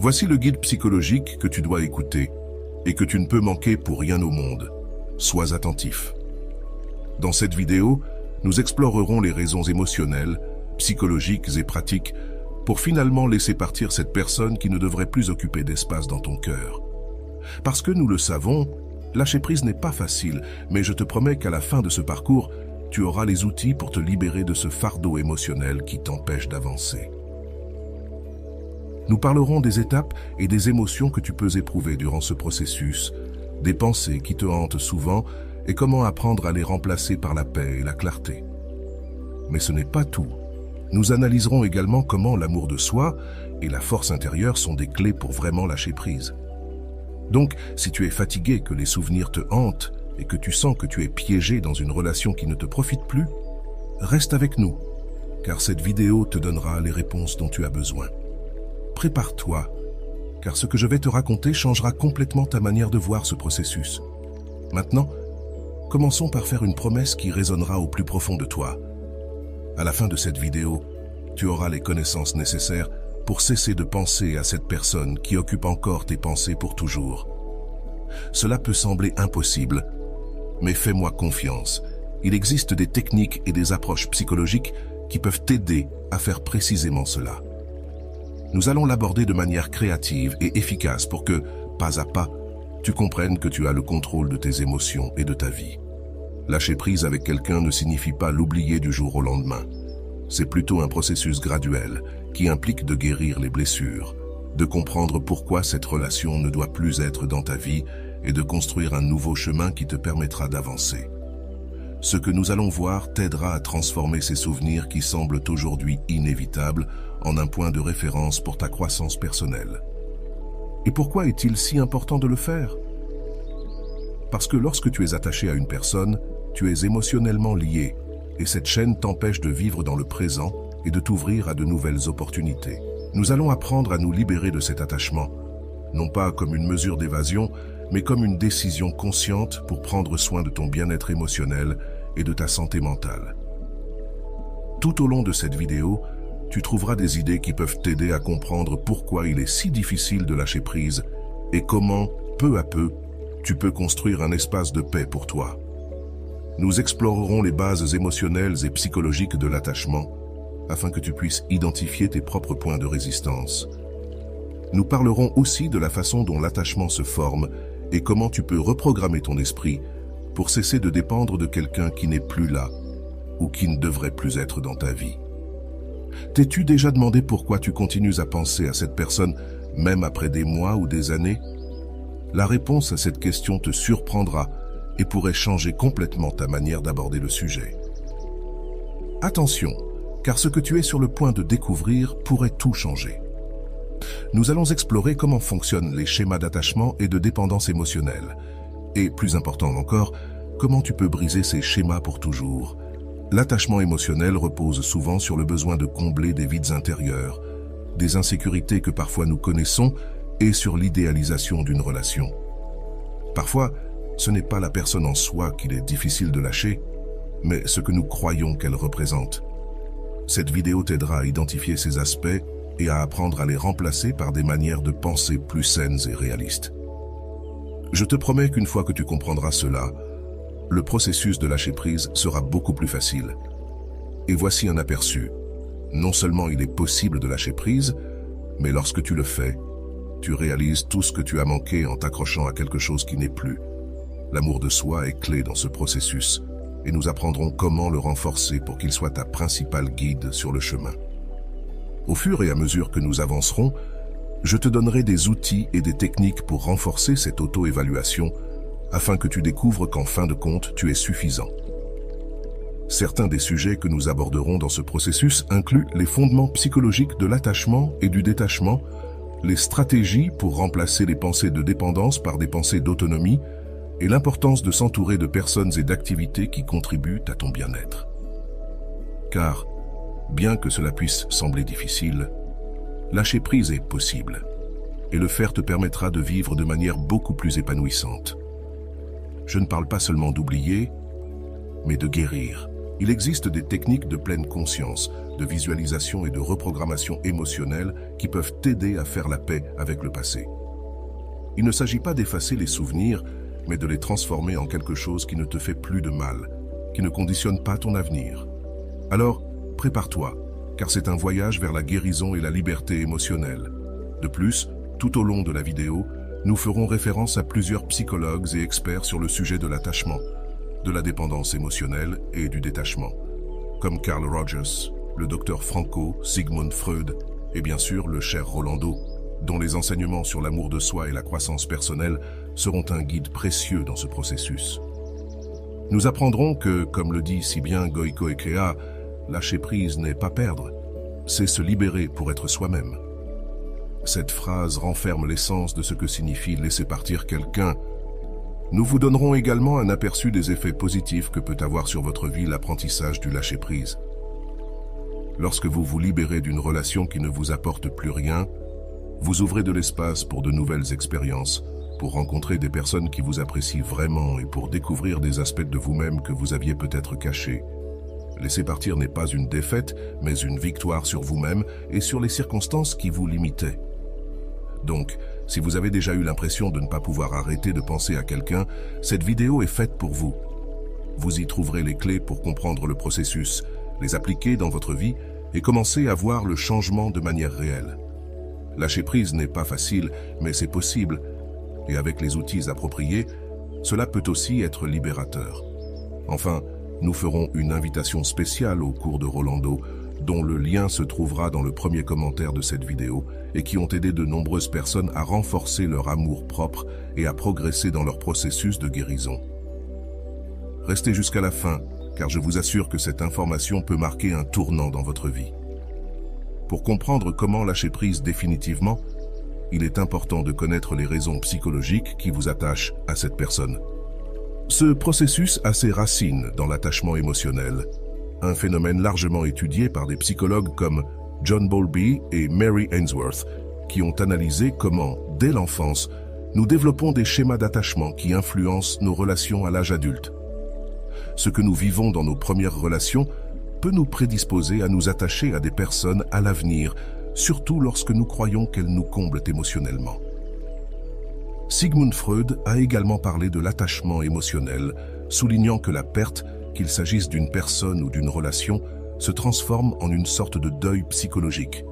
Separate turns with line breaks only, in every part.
Voici le guide psychologique que tu dois écouter et que tu ne peux manquer pour rien au monde. Sois attentif. Dans cette vidéo, nous explorerons les raisons émotionnelles, psychologiques et pratiques pour finalement laisser partir cette personne qui ne devrait plus occuper d'espace dans ton cœur. Parce que nous le savons, lâcher prise n'est pas facile, mais je te promets qu'à la fin de ce parcours, tu auras les outils pour te libérer de ce fardeau émotionnel qui t'empêche d'avancer. Nous parlerons des étapes et des émotions que tu peux éprouver durant ce processus, des pensées qui te hantent souvent et comment apprendre à les remplacer par la paix et la clarté. Mais ce n'est pas tout. Nous analyserons également comment l'amour de soi et la force intérieure sont des clés pour vraiment lâcher prise. Donc, si tu es fatigué, que les souvenirs te hantent et que tu sens que tu es piégé dans une relation qui ne te profite plus, reste avec nous, car cette vidéo te donnera les réponses dont tu as besoin. Prépare-toi, car ce que je vais te raconter changera complètement ta manière de voir ce processus. Maintenant, commençons par faire une promesse qui résonnera au plus profond de toi. À la fin de cette vidéo, tu auras les connaissances nécessaires pour cesser de penser à cette personne qui occupe encore tes pensées pour toujours. Cela peut sembler impossible, mais fais-moi confiance. Il existe des techniques et des approches psychologiques qui peuvent t'aider à faire précisément cela. Nous allons l'aborder de manière créative et efficace pour que, pas à pas, tu comprennes que tu as le contrôle de tes émotions et de ta vie. Lâcher prise avec quelqu'un ne signifie pas l'oublier du jour au lendemain. C'est plutôt un processus graduel qui implique de guérir les blessures, de comprendre pourquoi cette relation ne doit plus être dans ta vie et de construire un nouveau chemin qui te permettra d'avancer. Ce que nous allons voir t'aidera à transformer ces souvenirs qui semblent aujourd'hui inévitables en un point de référence pour ta croissance personnelle. Et pourquoi est-il si important de le faire? Parce que lorsque tu es attaché à une personne, tu es émotionnellement lié, et cette chaîne t'empêche de vivre dans le présent et de t'ouvrir à de nouvelles opportunités. Nous allons apprendre à nous libérer de cet attachement, non pas comme une mesure d'évasion, mais comme une décision consciente pour prendre soin de ton bien-être émotionnel et de ta santé mentale. Tout au long de cette vidéo, tu trouveras des idées qui peuvent t'aider à comprendre pourquoi il est si difficile de lâcher prise et comment, peu à peu, tu peux construire un espace de paix pour toi. Nous explorerons les bases émotionnelles et psychologiques de l'attachement afin que tu puisses identifier tes propres points de résistance. Nous parlerons aussi de la façon dont l'attachement se forme et comment tu peux reprogrammer ton esprit pour cesser de dépendre de quelqu'un qui n'est plus là ou qui ne devrait plus être dans ta vie. T'es-tu déjà demandé pourquoi tu continues à penser à cette personne même après des mois ou des années? La réponse à cette question te surprendra et pourrait changer complètement ta manière d'aborder le sujet. Attention, car ce que tu es sur le point de découvrir pourrait tout changer. Nous allons explorer comment fonctionnent les schémas d'attachement et de dépendance émotionnelle. Et plus important encore, comment tu peux briser ces schémas pour toujours. L'attachement émotionnel repose souvent sur le besoin de combler des vides intérieurs, des insécurités que parfois nous connaissons et sur l'idéalisation d'une relation. Parfois, ce n'est pas la personne en soi qu'il est difficile de lâcher, mais ce que nous croyons qu'elle représente. Cette vidéo t'aidera à identifier ces aspects et à apprendre à les remplacer par des manières de penser plus saines et réalistes. Je te promets qu'une fois que tu comprendras cela, le processus de lâcher prise sera beaucoup plus facile. Et voici un aperçu. Non seulement il est possible de lâcher prise, mais lorsque tu le fais, tu réalises tout ce que tu as manqué en t'accrochant à quelque chose qui n'est plus. L'amour de soi est clé dans ce processus, et nous apprendrons comment le renforcer pour qu'il soit ta principale guide sur le chemin. Au fur et à mesure que nous avancerons, je te donnerai des outils et des techniques pour renforcer cette auto-évaluation afin que tu découvres qu'en fin de compte, tu es suffisant. Certains des sujets que nous aborderons dans ce processus incluent les fondements psychologiques de l'attachement et du détachement, les stratégies pour remplacer les pensées de dépendance par des pensées d'autonomie et l'importance de s'entourer de personnes et d'activités qui contribuent à ton bien-être. Car, bien que cela puisse sembler difficile, lâcher prise est possible, et le faire te permettra de vivre de manière beaucoup plus épanouissante. Je ne parle pas seulement d'oublier, mais de guérir, Il existe des techniques de pleine conscience, de visualisation et de reprogrammation émotionnelle qui peuvent t'aider à faire la paix avec le passé. Il ne s'agit pas d'effacer les souvenirs, mais de les transformer en quelque chose qui ne te fait plus de mal, qui ne conditionne pas ton avenir. Alors, prépare-toi, car c'est un voyage vers la guérison et la liberté émotionnelle. De plus, tout au long de la vidéo, nous ferons référence à plusieurs psychologues et experts sur le sujet de l'attachement, de la dépendance émotionnelle et du détachement, comme Carl Rogers, le docteur Franco, Sigmund Freud et bien sûr le cher Rolando, dont les enseignements sur l'amour de soi et la croissance personnelle seront un guide précieux dans ce processus. Nous apprendrons que, comme le dit si bien Goïko Ekea, lâcher prise n'est pas perdre, c'est se libérer pour être soi-même. Cette phrase renferme l'essence de ce que signifie laisser partir quelqu'un. Nous vous donnerons également un aperçu des effets positifs que peut avoir sur votre vie l'apprentissage du lâcher-prise. Lorsque vous vous libérez d'une relation qui ne vous apporte plus rien, vous ouvrez de l'espace pour de nouvelles expériences, pour rencontrer des personnes qui vous apprécient vraiment et pour découvrir des aspects de vous-même que vous aviez peut-être cachés. Laisser partir n'est pas une défaite, mais une victoire sur vous-même et sur les circonstances qui vous limitaient. Donc, si vous avez déjà eu l'impression de ne pas pouvoir arrêter de penser à quelqu'un, cette vidéo est faite pour vous. Vous y trouverez les clés pour comprendre le processus, les appliquer dans votre vie et commencer à voir le changement de manière réelle. Lâcher prise n'est pas facile, mais c'est possible. Et avec les outils appropriés, cela peut aussi être libérateur. Enfin, nous ferons une invitation spéciale au cours de Rolando, dont le lien se trouvera dans le premier commentaire de cette vidéo et qui ont aidé de nombreuses personnes à renforcer leur amour propre et à progresser dans leur processus de guérison. Restez jusqu'à la fin, car je vous assure que cette information peut marquer un tournant dans votre vie. Pour comprendre comment lâcher prise définitivement, il est important de connaître les raisons psychologiques qui vous attachent à cette personne. Ce processus a ses racines dans l'attachement émotionnel, un phénomène largement étudié par des psychologues comme John Bowlby et Mary Ainsworth, qui ont analysé comment, dès l'enfance, nous développons des schémas d'attachement qui influencent nos relations à l'âge adulte. Ce que nous vivons dans nos premières relations peut nous prédisposer à nous attacher à des personnes à l'avenir, surtout lorsque nous croyons qu'elles nous comblent émotionnellement. Sigmund Freud a également parlé de l'attachement émotionnel, soulignant que la perte, qu'il s'agisse d'une personne ou d'une relation, se transforme en une sorte de deuil psychologique.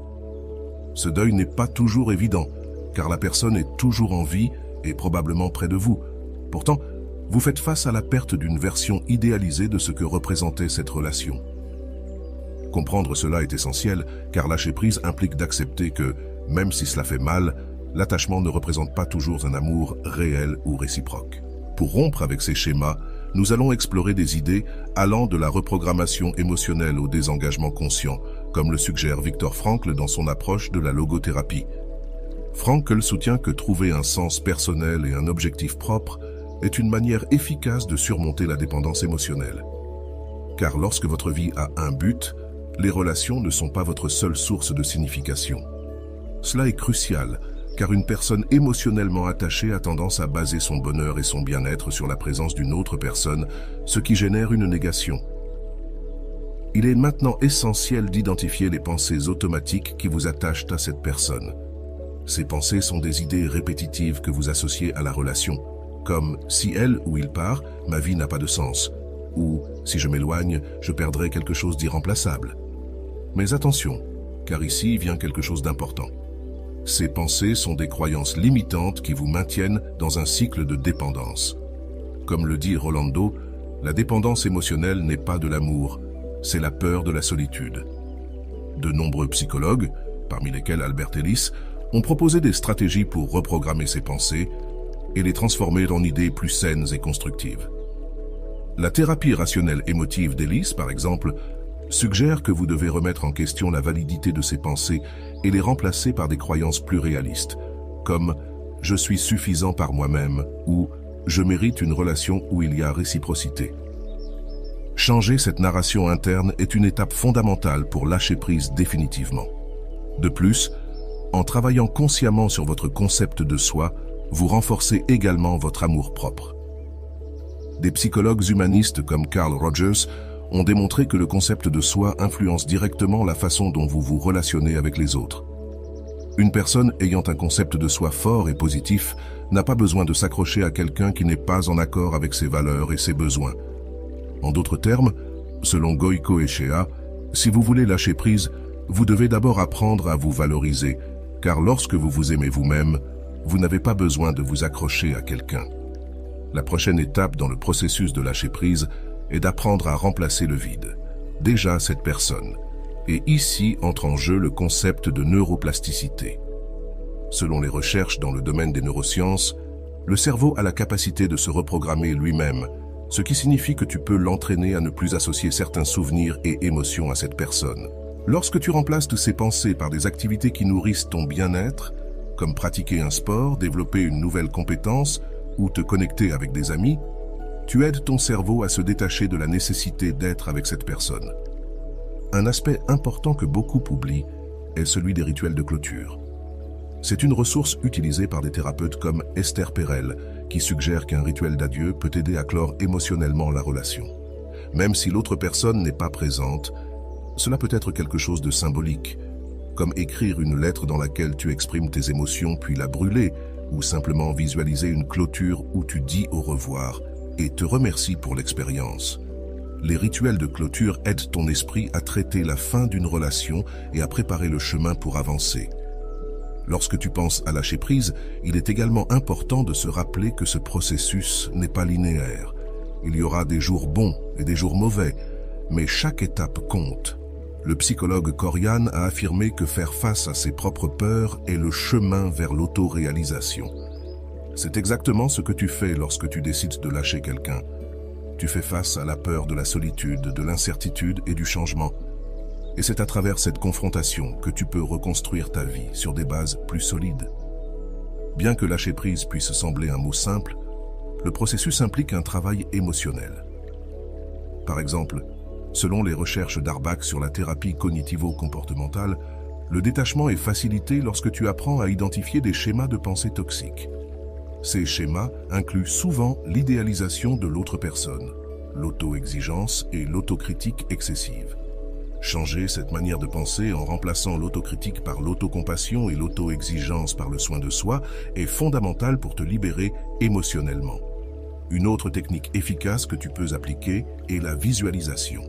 Ce deuil n'est pas toujours évident, car la personne est toujours en vie et probablement près de vous. Pourtant, vous faites face à la perte d'une version idéalisée de ce que représentait cette relation. Comprendre cela est essentiel, car lâcher prise implique d'accepter que, même si cela fait mal, l'attachement ne représente pas toujours un amour réel ou réciproque. Pour rompre avec ces schémas, nous allons explorer des idées allant de la reprogrammation émotionnelle au désengagement conscient, comme le suggère Viktor Frankl dans son approche de la logothérapie. Frankl soutient que trouver un sens personnel et un objectif propre est une manière efficace de surmonter la dépendance émotionnelle. Car lorsque votre vie a un but, les relations ne sont pas votre seule source de signification. Cela est crucial, car une personne émotionnellement attachée a tendance à baser son bonheur et son bien-être sur la présence d'une autre personne, ce qui génère une négation. Il est maintenant essentiel d'identifier les pensées automatiques qui vous attachent à cette personne. Ces pensées sont des idées répétitives que vous associez à la relation, comme « si elle ou il part, ma vie n'a pas de sens » ou « si je m'éloigne, je perdrai quelque chose d'irremplaçable ». Mais attention, car ici vient quelque chose d'important. Ces pensées sont des croyances limitantes qui vous maintiennent dans un cycle de dépendance. Comme le dit Rolando, la dépendance émotionnelle n'est pas de l'amour, c'est la peur de la solitude. De nombreux psychologues, parmi lesquels Albert Ellis, ont proposé des stratégies pour reprogrammer ces pensées et les transformer en idées plus saines et constructives. La thérapie rationnelle émotive d'Ellis, par exemple, suggère que vous devez remettre en question la validité de ces pensées et les remplacer par des croyances plus réalistes, comme « je suis suffisant par moi-même » ou « je mérite une relation où il y a réciprocité ». Changer cette narration interne est une étape fondamentale pour lâcher prise définitivement. De plus, en travaillant consciemment sur votre concept de soi, vous renforcez également votre amour-propre. Des psychologues humanistes comme Carl Rogers ont démontré que le concept de soi influence directement la façon dont vous vous relationnez avec les autres. Une personne ayant un concept de soi fort et positif n'a pas besoin de s'accrocher à quelqu'un qui n'est pas en accord avec ses valeurs et ses besoins. En d'autres termes, selon Goiko Echea, si vous voulez lâcher prise, vous devez d'abord apprendre à vous valoriser, car lorsque vous vous aimez vous-même, vous n'avez pas besoin de vous accrocher à quelqu'un. La prochaine étape dans le processus de lâcher prise est d'apprendre à remplacer le vide, déjà cette personne. Et ici entre en jeu le concept de neuroplasticité. Selon les recherches dans le domaine des neurosciences, le cerveau a la capacité de se reprogrammer lui-même, ce qui signifie que tu peux l'entraîner à ne plus associer certains souvenirs et émotions à cette personne. Lorsque tu remplaces toutes ces pensées par des activités qui nourrissent ton bien-être, comme pratiquer un sport, développer une nouvelle compétence ou te connecter avec des amis, tu aides ton cerveau à se détacher de la nécessité d'être avec cette personne. Un aspect important que beaucoup oublient est celui des rituels de clôture. C'est une ressource utilisée par des thérapeutes comme Esther Perel, qui suggère qu'un rituel d'adieu peut aider à clore émotionnellement la relation. Même si l'autre personne n'est pas présente, cela peut être quelque chose de symbolique, comme écrire une lettre dans laquelle tu exprimes tes émotions puis la brûler, ou simplement visualiser une clôture où tu dis au revoir et te remercies pour l'expérience. Les rituels de clôture aident ton esprit à traiter la fin d'une relation et à préparer le chemin pour avancer. Lorsque tu penses à lâcher prise, il est également important de se rappeler que ce processus n'est pas linéaire. Il y aura des jours bons et des jours mauvais, mais chaque étape compte. Le psychologue Corian a affirmé que faire face à ses propres peurs est le chemin vers l'autoréalisation. C'est exactement ce que tu fais lorsque tu décides de lâcher quelqu'un. Tu fais face à la peur de la solitude, de l'incertitude et du changement. Et c'est à travers cette confrontation que tu peux reconstruire ta vie sur des bases plus solides. Bien que lâcher prise puisse sembler un mot simple, le processus implique un travail émotionnel. Par exemple, selon les recherches d'Arbach sur la thérapie cognitivo-comportementale, le détachement est facilité lorsque tu apprends à identifier des schémas de pensée toxiques. Ces schémas incluent souvent l'idéalisation de l'autre personne, l'auto-exigence et l'autocritique excessive. Changer cette manière de penser en remplaçant l'autocritique par l'autocompassion et l'auto-exigence par le soin de soi est fondamental pour te libérer émotionnellement. Une autre technique efficace que tu peux appliquer est la visualisation.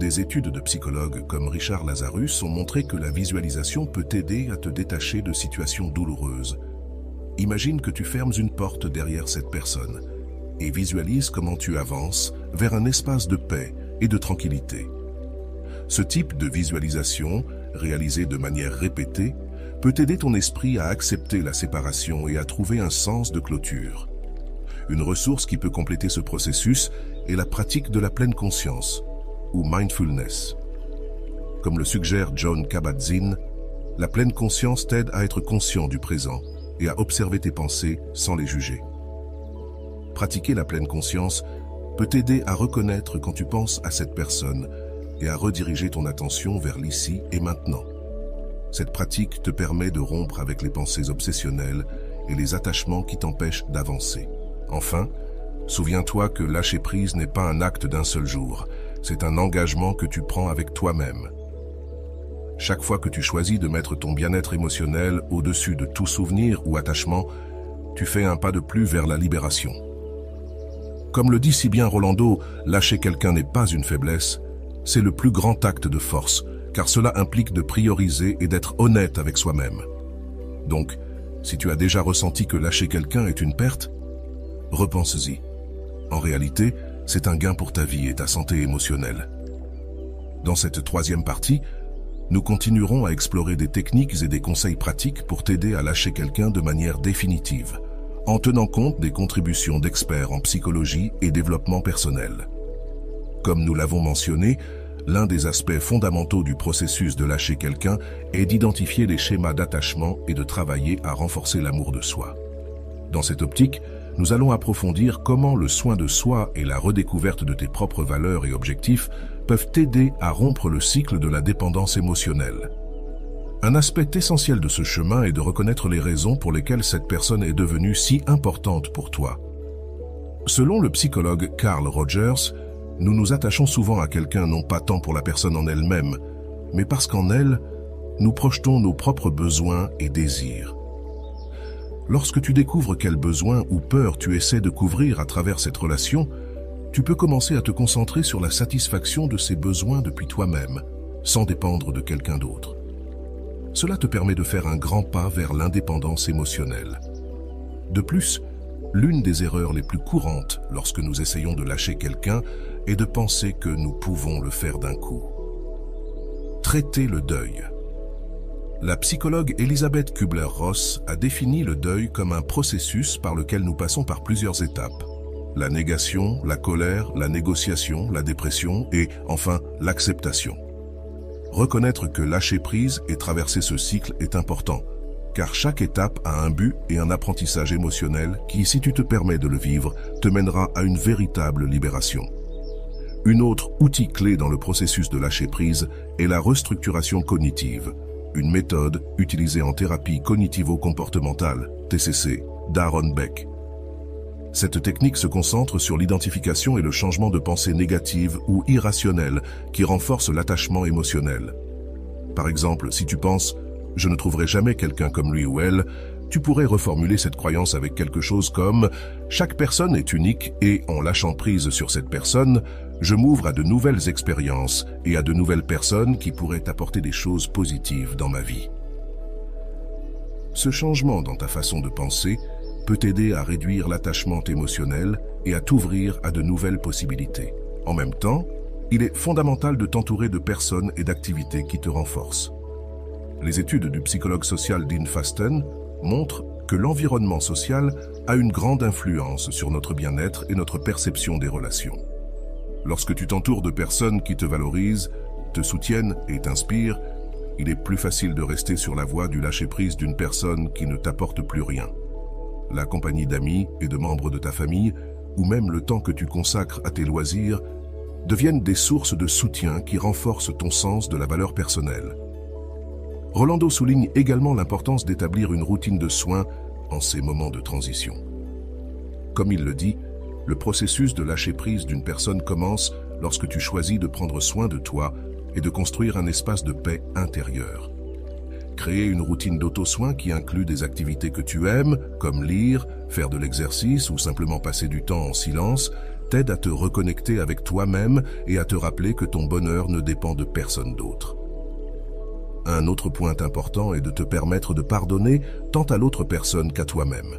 Des études de psychologues comme Richard Lazarus ont montré que la visualisation peut t'aider à te détacher de situations douloureuses. Imagine que tu fermes une porte derrière cette personne et visualise comment tu avances vers un espace de paix et de tranquillité. Ce type de visualisation, réalisée de manière répétée, peut aider ton esprit à accepter la séparation et à trouver un sens de clôture. Une ressource qui peut compléter ce processus est la pratique de la pleine conscience, ou mindfulness. Comme le suggère Jon Kabat-Zinn, la pleine conscience t'aide à être conscient du présent et à observer tes pensées sans les juger. Pratiquer la pleine conscience peut t'aider à reconnaître quand tu penses à cette personne et à rediriger ton attention vers l'ici et maintenant. Cette pratique te permet de rompre avec les pensées obsessionnelles et les attachements qui t'empêchent d'avancer. Enfin, souviens-toi que lâcher prise n'est pas un acte d'un seul jour, c'est un engagement que tu prends avec toi-même. Chaque fois que tu choisis de mettre ton bien-être émotionnel au-dessus de tout souvenir ou attachement, tu fais un pas de plus vers la libération. Comme le dit si bien Rolando, lâcher quelqu'un n'est pas une faiblesse, c'est le plus grand acte de force, car cela implique de prioriser et d'être honnête avec soi-même. Donc, si tu as déjà ressenti que lâcher quelqu'un est une perte, repense-y. En réalité, c'est un gain pour ta vie et ta santé émotionnelle. Dans cette troisième partie, nous continuerons à explorer des techniques et des conseils pratiques pour t'aider à lâcher quelqu'un de manière définitive, en tenant compte des contributions d'experts en psychologie et développement personnel. Comme nous l'avons mentionné, l'un des aspects fondamentaux du processus de lâcher quelqu'un est d'identifier les schémas d'attachement et de travailler à renforcer l'amour de soi. Dans cette optique, nous allons approfondir comment le soin de soi et la redécouverte de tes propres valeurs et objectifs peuvent t'aider à rompre le cycle de la dépendance émotionnelle. Un aspect essentiel de ce chemin est de reconnaître les raisons pour lesquelles cette personne est devenue si importante pour toi. Selon le psychologue Carl Rogers, nous nous attachons souvent à quelqu'un non pas tant pour la personne en elle-même, mais parce qu'en elle, nous projetons nos propres besoins et désirs. Lorsque tu découvres quels besoins ou peurs tu essaies de couvrir à travers cette relation, tu peux commencer à te concentrer sur la satisfaction de ces besoins depuis toi-même, sans dépendre de quelqu'un d'autre. Cela te permet de faire un grand pas vers l'indépendance émotionnelle. De plus, l'une des erreurs les plus courantes lorsque nous essayons de lâcher quelqu'un est de penser que nous pouvons le faire d'un coup. Traiter le deuil. La psychologue Elisabeth Kubler-Ross a défini le deuil comme un processus par lequel nous passons par plusieurs étapes. La négation, la colère, la négociation, la dépression et, enfin, l'acceptation. Reconnaître que lâcher prise et traverser ce cycle est important, car chaque étape a un but et un apprentissage émotionnel qui, si tu te permets de le vivre, te mènera à une véritable libération. Une autre outil clé dans le processus de lâcher prise est la restructuration cognitive, une méthode utilisée en thérapie cognitivo-comportementale, TCC, d'Aaron Beck. Cette technique se concentre sur l'identification et le changement de pensée négative ou irrationnelle qui renforce l'attachement émotionnel. Par exemple, si tu penses « je ne trouverai jamais quelqu'un comme lui ou elle », tu pourrais reformuler cette croyance avec quelque chose comme « chaque personne est unique et, en lâchant prise sur cette personne, je m'ouvre à de nouvelles expériences et à de nouvelles personnes qui pourraient apporter des choses positives dans ma vie. » Ce changement dans ta façon de penser peut t'aider à réduire l'attachement émotionnel et à t'ouvrir à de nouvelles possibilités. En même temps, il est fondamental de t'entourer de personnes et d'activités qui te renforcent. Les études du psychologue social Dean Fasten montrent que l'environnement social a une grande influence sur notre bien-être et notre perception des relations. Lorsque tu t'entoures de personnes qui te valorisent, te soutiennent et t'inspirent, il est plus facile de rester sur la voie du lâcher-prise d'une personne qui ne t'apporte plus rien. La compagnie d'amis et de membres de ta famille, ou même le temps que tu consacres à tes loisirs, deviennent des sources de soutien qui renforcent ton sens de la valeur personnelle. Rolando souligne également l'importance d'établir une routine de soins en ces moments de transition. Comme il le dit, le processus de lâcher prise d'une personne commence lorsque tu choisis de prendre soin de toi et de construire un espace de paix intérieure. Créer une routine d'auto-soin qui inclut des activités que tu aimes, comme lire, faire de l'exercice ou simplement passer du temps en silence, t'aide à te reconnecter avec toi-même et à te rappeler que ton bonheur ne dépend de personne d'autre. Un autre point important est de te permettre de pardonner tant à l'autre personne qu'à toi-même.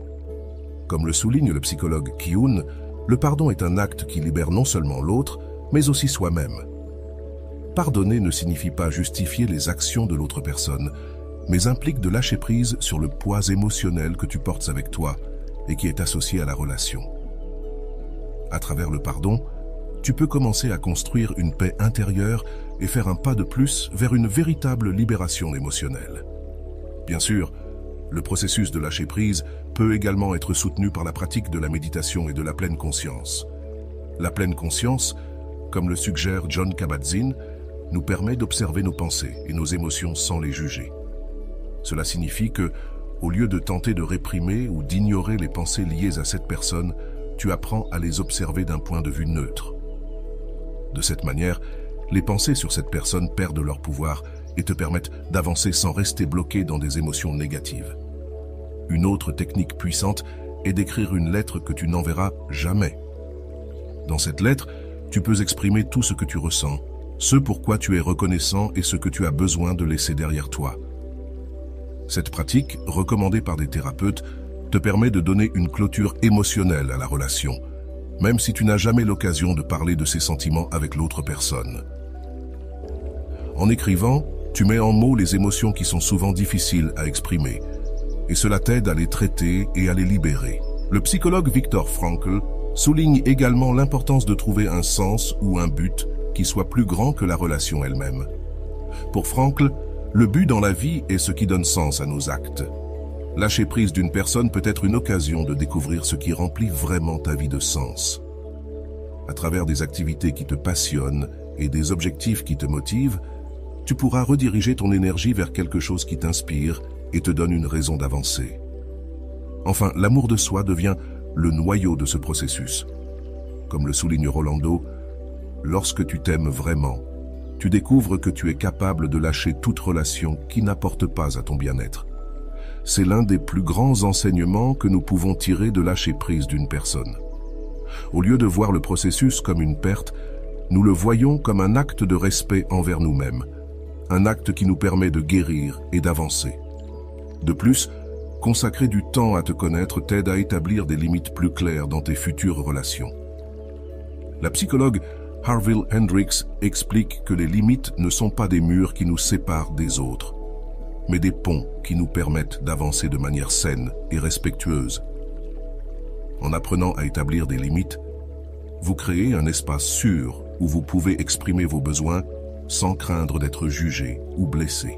Comme le souligne le psychologue Kyun, le pardon est un acte qui libère non seulement l'autre, mais aussi soi-même. Pardonner ne signifie pas justifier les actions de l'autre personne, mais implique de lâcher prise sur le poids émotionnel que tu portes avec toi et qui est associé à la relation. À travers le pardon, tu peux commencer à construire une paix intérieure et faire un pas de plus vers une véritable libération émotionnelle. Bien sûr, le processus de lâcher prise peut également être soutenu par la pratique de la méditation et de la pleine conscience. La pleine conscience, comme le suggère Jon Kabat-Zinn, nous permet d'observer nos pensées et nos émotions sans les juger. Cela signifie que, au lieu de tenter de réprimer ou d'ignorer les pensées liées à cette personne, tu apprends à les observer d'un point de vue neutre. De cette manière, les pensées sur cette personne perdent leur pouvoir et te permettent d'avancer sans rester bloqué dans des émotions négatives. Une autre technique puissante est d'écrire une lettre que tu n'enverras jamais. Dans cette lettre, tu peux exprimer tout ce que tu ressens, ce pourquoi tu es reconnaissant et ce que tu as besoin de laisser derrière toi. Cette pratique, recommandée par des thérapeutes, te permet de donner une clôture émotionnelle à la relation, même si tu n'as jamais l'occasion de parler de ces sentiments avec l'autre personne. En écrivant, tu mets en mots les émotions qui sont souvent difficiles à exprimer, et cela t'aide à les traiter et à les libérer. Le psychologue Viktor Frankl souligne également l'importance de trouver un sens ou un but qui soit plus grand que la relation elle-même. Pour Frankl, le but dans la vie est ce qui donne sens à nos actes. Lâcher prise d'une personne peut être une occasion de découvrir ce qui remplit vraiment ta vie de sens. À travers des activités qui te passionnent et des objectifs qui te motivent, tu pourras rediriger ton énergie vers quelque chose qui t'inspire et te donne une raison d'avancer. Enfin, l'amour de soi devient le noyau de ce processus. Comme le souligne Rolando, lorsque tu t'aimes vraiment, tu découvres que tu es capable de lâcher toute relation qui n'apporte pas à ton bien-être. C'est l'un des plus grands enseignements que nous pouvons tirer de lâcher prise d'une personne. Au lieu de voir le processus comme une perte, nous le voyons comme un acte de respect envers nous-mêmes, un acte qui nous permet de guérir et d'avancer. De plus, consacrer du temps à te connaître t'aide à établir des limites plus claires dans tes futures relations. La psychologue Harville Hendrix explique que les limites ne sont pas des murs qui nous séparent des autres, mais des ponts qui nous permettent d'avancer de manière saine et respectueuse. En apprenant à établir des limites, vous créez un espace sûr où vous pouvez exprimer vos besoins sans craindre d'être jugé ou blessé.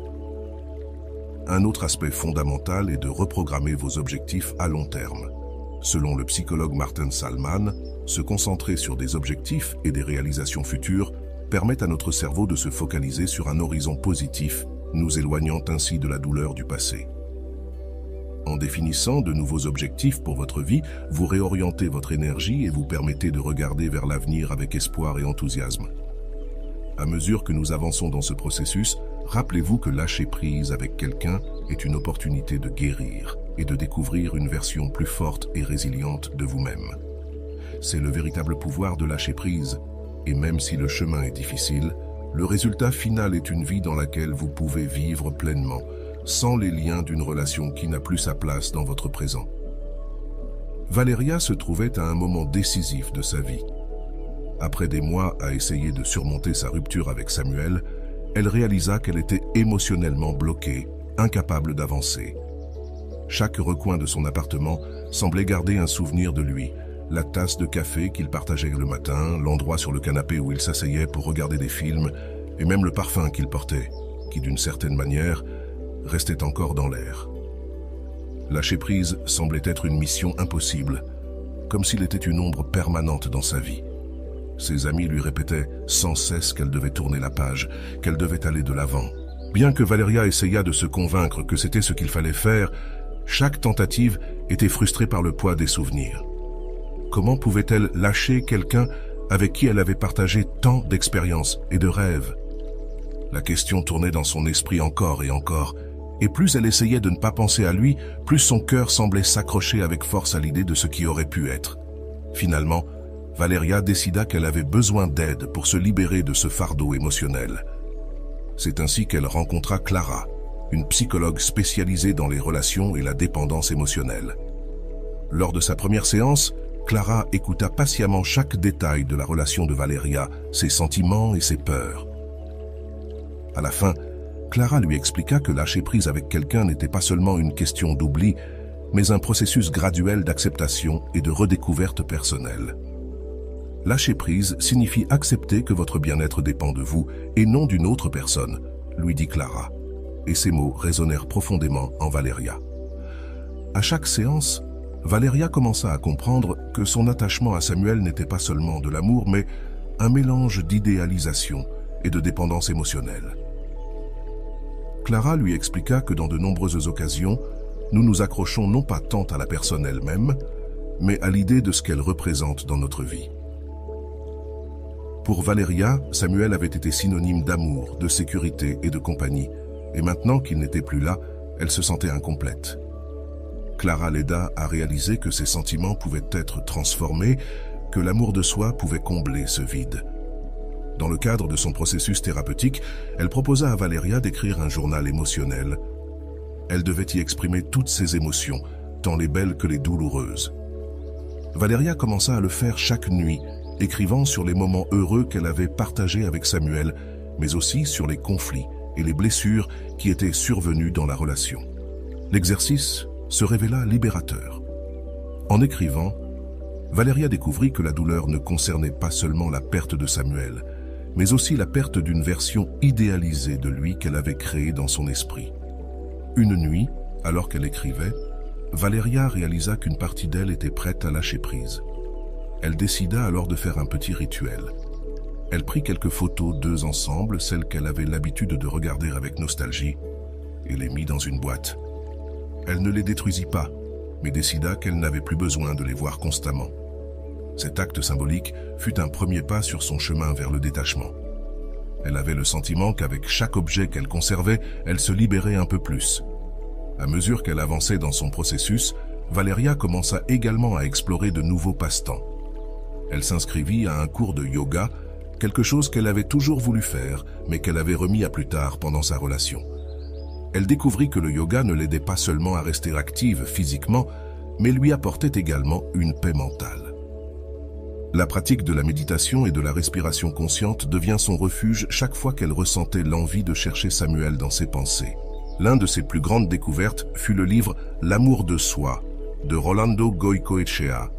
Un autre aspect fondamental est de reprogrammer vos objectifs à long terme. Selon le psychologue Martin Salman, se concentrer sur des objectifs et des réalisations futures permet à notre cerveau de se focaliser sur un horizon positif, nous éloignant ainsi de la douleur du passé. En définissant de nouveaux objectifs pour votre vie, vous réorientez votre énergie et vous permettez de regarder vers l'avenir avec espoir et enthousiasme. À mesure que nous avançons dans ce processus, rappelez-vous que lâcher prise avec quelqu'un est une opportunité de guérir et de découvrir une version plus forte et résiliente de vous-même. C'est le véritable pouvoir de lâcher prise, et même si le chemin est difficile, le résultat final est une vie dans laquelle vous pouvez vivre pleinement, sans les liens d'une relation qui n'a plus sa place dans votre présent. Valeria se trouvait à un moment décisif de sa vie. Après des mois à essayer de surmonter sa rupture avec Samuel, elle réalisa qu'elle était émotionnellement bloquée, incapable d'avancer. Chaque recoin de son appartement semblait garder un souvenir de lui, la tasse de café qu'il partageait le matin, l'endroit sur le canapé où il s'asseyait pour regarder des films, et même le parfum qu'il portait, qui d'une certaine manière restait encore dans l'air. Lâcher prise semblait être une mission impossible, comme s'il était une ombre permanente dans sa vie. Ses amis lui répétaient sans cesse qu'elle devait tourner la page, qu'elle devait aller de l'avant. Bien que Valeria essaya de se convaincre que c'était ce qu'il fallait faire, chaque tentative était frustrée par le poids des souvenirs. Comment pouvait-elle lâcher quelqu'un avec qui elle avait partagé tant d'expériences et de rêves? La question tournait dans son esprit encore, et plus elle essayait de ne pas penser à lui, plus son cœur semblait s'accrocher avec force à l'idée de ce qui aurait pu être. Finalement, Valeria décida qu'elle avait besoin d'aide pour se libérer de ce fardeau émotionnel. C'est ainsi qu'elle rencontra Clara, une psychologue spécialisée dans les relations et la dépendance émotionnelle. Lors de sa première séance, Clara écouta patiemment chaque détail de la relation de Valeria, ses sentiments et ses peurs. À la fin, Clara lui expliqua que lâcher prise avec quelqu'un n'était pas seulement une question d'oubli, mais un processus graduel d'acceptation et de redécouverte personnelle. Lâcher prise signifie accepter que votre bien-être dépend de vous et non d'une autre personne, lui dit Clara, et ces mots résonnèrent profondément en Valeria. À chaque séance, Valeria commença à comprendre que son attachement à Samuel n'était pas seulement de l'amour, mais un mélange d'idéalisation et de dépendance émotionnelle. Clara lui expliqua que dans de nombreuses occasions, nous nous accrochons non pas tant à la personne elle-même, mais à l'idée de ce qu'elle représente dans notre vie. Pour Valeria, Samuel avait été synonyme d'amour, de sécurité et de compagnie, et maintenant qu'il n'était plus là, elle se sentait incomplète. Clara l'aida à réaliser que ses sentiments pouvaient être transformés, que l'amour de soi pouvait combler ce vide. Dans le cadre de son processus thérapeutique, elle proposa à Valeria d'écrire un journal émotionnel. Elle devait y exprimer toutes ses émotions, tant les belles que les douloureuses. Valeria commença à le faire chaque nuit, écrivant sur les moments heureux qu'elle avait partagés avec Samuel, mais aussi sur les conflits et les blessures qui étaient survenus dans la relation. L'exercice se révéla libérateur. En écrivant, Valeria découvrit que la douleur ne concernait pas seulement la perte de Samuel, mais aussi la perte d'une version idéalisée de lui qu'elle avait créée dans son esprit. Une nuit, alors qu'elle écrivait, Valeria réalisa qu'une partie d'elle était prête à lâcher prise. Elle décida alors de faire un petit rituel. Elle prit quelques photos d'eux ensemble, celles qu'elle avait l'habitude de regarder avec nostalgie, et les mit dans une boîte. Elle ne les détruisit pas, mais décida qu'elle n'avait plus besoin de les voir constamment. Cet acte symbolique fut un premier pas sur son chemin vers le détachement. Elle avait le sentiment qu'avec chaque objet qu'elle conservait, elle se libérait un peu plus. À mesure qu'elle avançait dans son processus, Valeria commença également à explorer de nouveaux passe-temps. Elle s'inscrivit à un cours de yoga, quelque chose qu'elle avait toujours voulu faire, mais qu'elle avait remis à plus tard pendant sa relation. Elle découvrit que le yoga ne l'aidait pas seulement à rester active physiquement, mais lui apportait également une paix mentale. La pratique de la méditation et de la respiration consciente devient son refuge chaque fois qu'elle ressentait l'envie de chercher Samuel dans ses pensées. L'un de ses plus grandes découvertes fut le livre « L'amour de soi » de Rolando Goicoechea,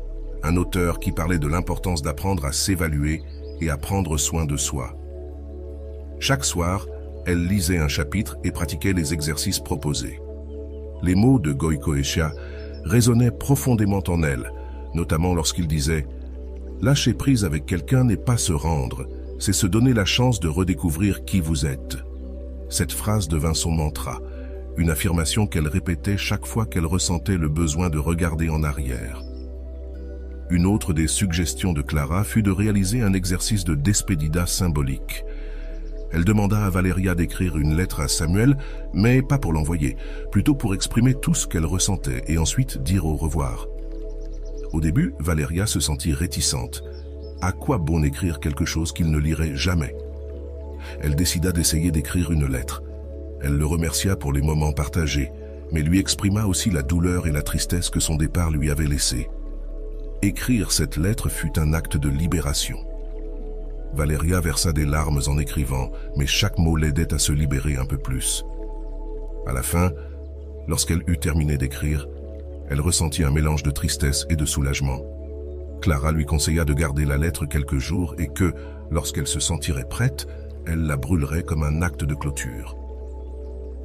un auteur qui parlait de l'importance d'apprendre à s'évaluer et à prendre soin de soi. Chaque soir, elle lisait un chapitre et pratiquait les exercices proposés. Les mots de Goicoechea résonnaient profondément en elle, notamment lorsqu'il disait « Lâcher prise avec quelqu'un n'est pas se rendre, c'est se donner la chance de redécouvrir qui vous êtes. » Cette phrase devint son mantra, une affirmation qu'elle répétait chaque fois qu'elle ressentait le besoin de regarder en arrière. Une autre des suggestions de Clara fut de réaliser un exercice de despedida symbolique. Elle demanda à Valeria d'écrire une lettre à Samuel, mais pas pour l'envoyer, plutôt pour exprimer tout ce qu'elle ressentait et ensuite dire au revoir. Au début, Valeria se sentit réticente. À quoi bon écrire quelque chose qu'il ne lirait jamais? Elle décida d'essayer d'écrire une lettre. Elle le remercia pour les moments partagés, mais lui exprima aussi la douleur et la tristesse que son départ lui avait laissées. Écrire cette lettre fut un acte de libération. Valeria versa des larmes en écrivant, mais chaque mot l'aidait à se libérer un peu plus. À la fin, lorsqu'elle eut terminé d'écrire, elle ressentit un mélange de tristesse et de soulagement. Clara lui conseilla de garder la lettre quelques jours et que, lorsqu'elle se sentirait prête, elle la brûlerait comme un acte de clôture.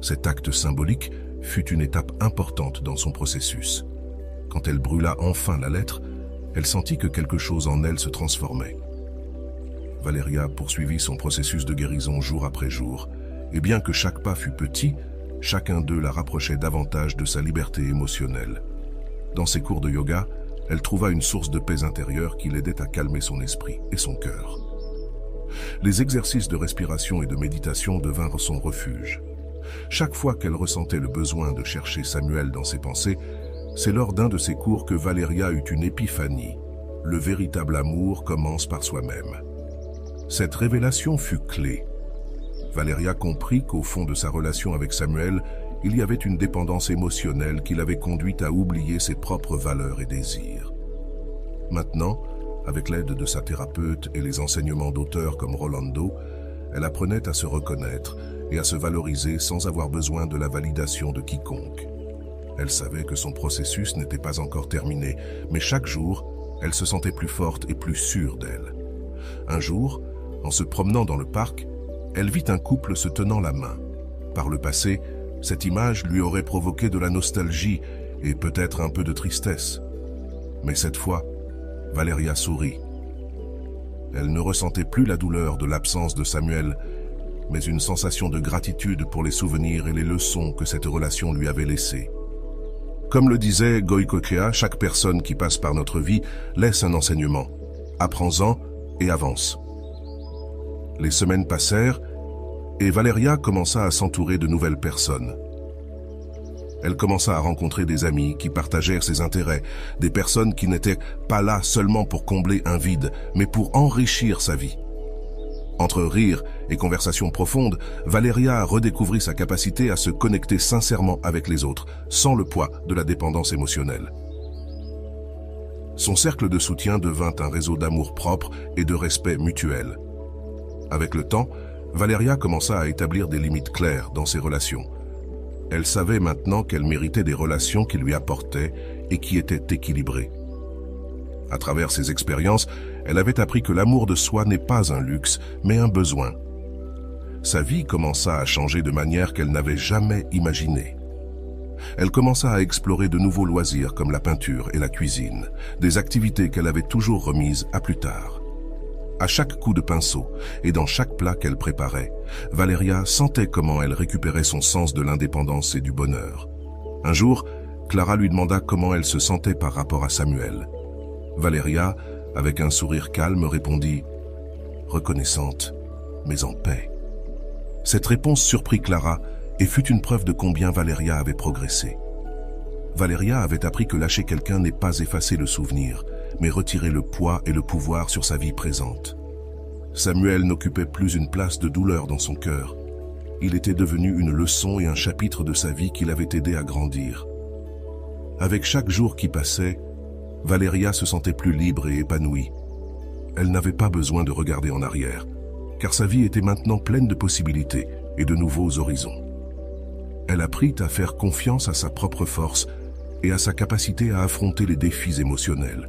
Cet acte symbolique fut une étape importante dans son processus. Quand elle brûla enfin la lettre, elle sentit que quelque chose en elle se transformait. Valeria poursuivit son processus de guérison jour après jour, et bien que chaque pas fût petit, chacun d'eux la rapprochait davantage de sa liberté émotionnelle. Dans ses cours de yoga, elle trouva une source de paix intérieure qui l'aidait à calmer son esprit et son cœur. Les exercices de respiration et de méditation devinrent son refuge. Chaque fois qu'elle ressentait le besoin de chercher Samuel dans ses pensées, c'est lors d'un de ces cours que Valeria eut une épiphanie. Le véritable amour commence par soi-même. Cette révélation fut clé. Valeria comprit qu'au fond de sa relation avec Samuel, il y avait une dépendance émotionnelle qui l'avait conduite à oublier ses propres valeurs et désirs. Maintenant, avec l'aide de sa thérapeute et les enseignements d'auteurs comme Rolando, elle apprenait à se reconnaître et à se valoriser sans avoir besoin de la validation de quiconque. Elle savait que son processus n'était pas encore terminé, mais chaque jour, elle se sentait plus forte et plus sûre d'elle. Un jour, en se promenant dans le parc, elle vit un couple se tenant la main. Par le passé, cette image lui aurait provoqué de la nostalgie et peut-être un peu de tristesse. Mais cette fois, Valeria sourit. Elle ne ressentait plus la douleur de l'absence de Samuel, mais une sensation de gratitude pour les souvenirs et les leçons que cette relation lui avait laissées. Comme le disait Goicoechea, chaque personne qui passe par notre vie laisse un enseignement. Apprends-en et avance. Les semaines passèrent et Valeria commença à s'entourer de nouvelles personnes. Elle commença à rencontrer des amis qui partagèrent ses intérêts, des personnes qui n'étaient pas là seulement pour combler un vide, mais pour enrichir sa vie. Entre rires et conversations profondes, Valeria redécouvrit sa capacité à se connecter sincèrement avec les autres, sans le poids de la dépendance émotionnelle. Son cercle de soutien devint un réseau d'amour propre et de respect mutuel. Avec le temps, Valeria commença à établir des limites claires dans ses relations. Elle savait maintenant qu'elle méritait des relations qui lui apportaient et qui étaient équilibrées. À travers ces expériences, elle avait appris que l'amour de soi n'est pas un luxe, mais un besoin. Sa vie commença à changer de manière qu'elle n'avait jamais imaginée. Elle commença à explorer de nouveaux loisirs comme la peinture et la cuisine, des activités qu'elle avait toujours remises à plus tard. À chaque coup de pinceau et dans chaque plat qu'elle préparait, Valeria sentait comment elle récupérait son sens de l'indépendance et du bonheur. Un jour, Clara lui demanda comment elle se sentait par rapport à Samuel. Valeria, avec un sourire calme, répondit « reconnaissante, mais en paix ». Cette réponse surprit Clara et fut une preuve de combien Valeria avait progressé. Valeria avait appris que lâcher quelqu'un n'est pas effacer le souvenir, mais retirer le poids et le pouvoir sur sa vie présente. Samuel n'occupait plus une place de douleur dans son cœur. Il était devenu une leçon et un chapitre de sa vie qui l'avait aidé à grandir. Avec chaque jour qui passait, Valeria se sentait plus libre et épanouie. Elle n'avait pas besoin de regarder en arrière, car sa vie était maintenant pleine de possibilités et de nouveaux horizons. Elle apprit à faire confiance à sa propre force et à sa capacité à affronter les défis émotionnels.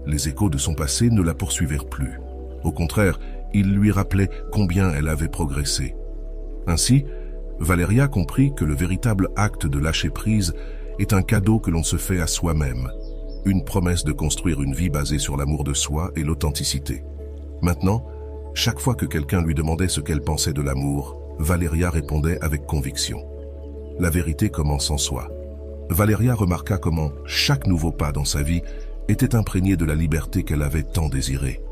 Les échos de son passé ne la poursuivirent plus. Au contraire, ils lui rappelaient combien elle avait progressé. Ainsi, Valeria comprit que le véritable acte de lâcher prise est un cadeau que l'on se fait à soi-même, une promesse de construire une vie basée sur l'amour de soi et l'authenticité. Maintenant, chaque fois que quelqu'un lui demandait ce qu'elle pensait de l'amour, Valeria répondait avec conviction. La vérité commence en soi. Valeria remarqua comment chaque nouveau pas dans sa vie était imprégné de la liberté qu'elle avait tant désirée.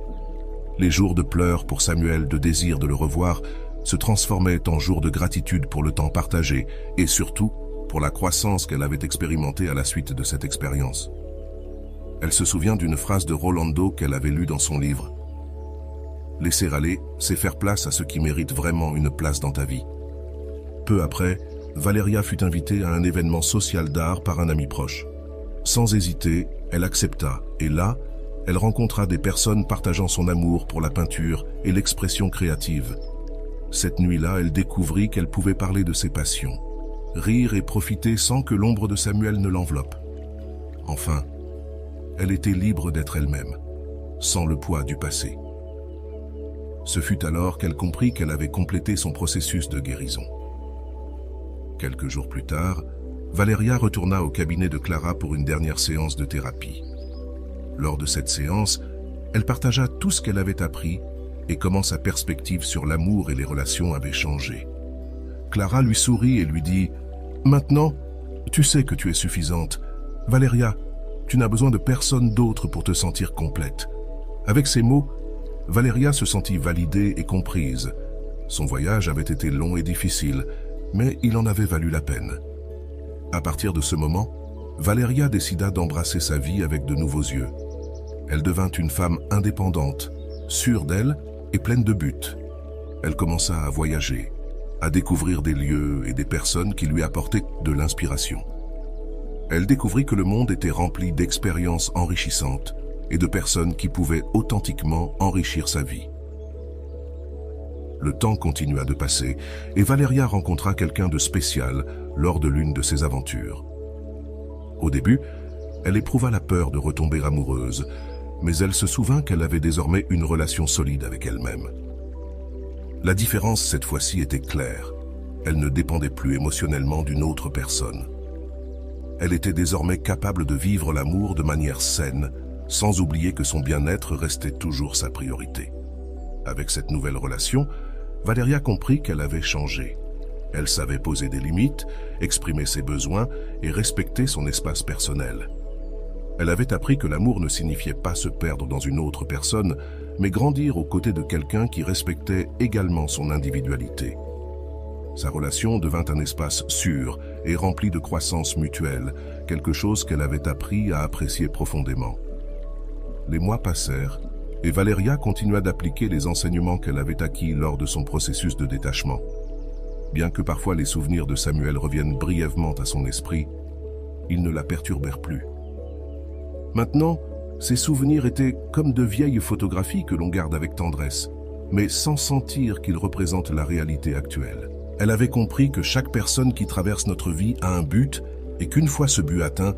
Les jours de pleurs pour Samuel, de désir de le revoir, se transformaient en jours de gratitude pour le temps partagé et surtout pour la croissance qu'elle avait expérimentée à la suite de cette expérience. Elle se souvient d'une phrase de Rolando qu'elle avait lue dans son livre. « Laisser aller, c'est faire place à ce qui mérite vraiment une place dans ta vie. » Peu après, Valeria fut invitée à un événement social d'art par un ami proche. Sans hésiter, elle accepta et là, elle rencontra des personnes partageant son amour pour la peinture et l'expression créative. Cette nuit-là, elle découvrit qu'elle pouvait parler de ses passions, rire et profiter sans que l'ombre de Samuel ne l'enveloppe. Enfin, elle était libre d'être elle-même, sans le poids du passé. Ce fut alors qu'elle comprit qu'elle avait complété son processus de guérison. Quelques jours plus tard, Valeria retourna au cabinet de Clara pour une dernière séance de thérapie. Lors de cette séance, elle partagea tout ce qu'elle avait appris et comment sa perspective sur l'amour et les relations avait changé. Clara lui sourit et lui dit « Maintenant, tu sais que tu es suffisante. Valeria, tu n'as besoin de personne d'autre pour te sentir complète. » Avec ces mots, Valeria se sentit validée et comprise. Son voyage avait été long et difficile, mais il en avait valu la peine. À partir de ce moment, Valeria décida d'embrasser sa vie avec de nouveaux yeux. Elle devint une femme indépendante, sûre d'elle et pleine de buts. Elle commença à voyager, à découvrir des lieux et des personnes qui lui apportaient de l'inspiration. Elle découvrit que le monde était rempli d'expériences enrichissantes et de personnes qui pouvaient authentiquement enrichir sa vie. Le temps continua de passer et Valeria rencontra quelqu'un de spécial lors de l'une de ses aventures. Au début, elle éprouva la peur de retomber amoureuse, mais elle se souvint qu'elle avait désormais une relation solide avec elle-même. La différence cette fois-ci était claire. Elle ne dépendait plus émotionnellement d'une autre personne. Elle était désormais capable de vivre l'amour de manière saine, sans oublier que son bien-être restait toujours sa priorité. Avec cette nouvelle relation, Valeria comprit qu'elle avait changé. Elle savait poser des limites, exprimer ses besoins et respecter son espace personnel. Elle avait appris que l'amour ne signifiait pas se perdre dans une autre personne, mais grandir aux côtés de quelqu'un qui respectait également son individualité. Sa relation devint un espace sûr et rempli de croissance mutuelle, quelque chose qu'elle avait appris à apprécier profondément. Les mois passèrent et Valeria continua d'appliquer les enseignements qu'elle avait acquis lors de son processus de détachement. Bien que parfois les souvenirs de Samuel reviennent brièvement à son esprit, ils ne la perturbèrent plus. Maintenant, ces souvenirs étaient comme de vieilles photographies que l'on garde avec tendresse, mais sans sentir qu'ils représentent la réalité actuelle. Elle avait compris que chaque personne qui traverse notre vie a un but et qu'une fois ce but atteint,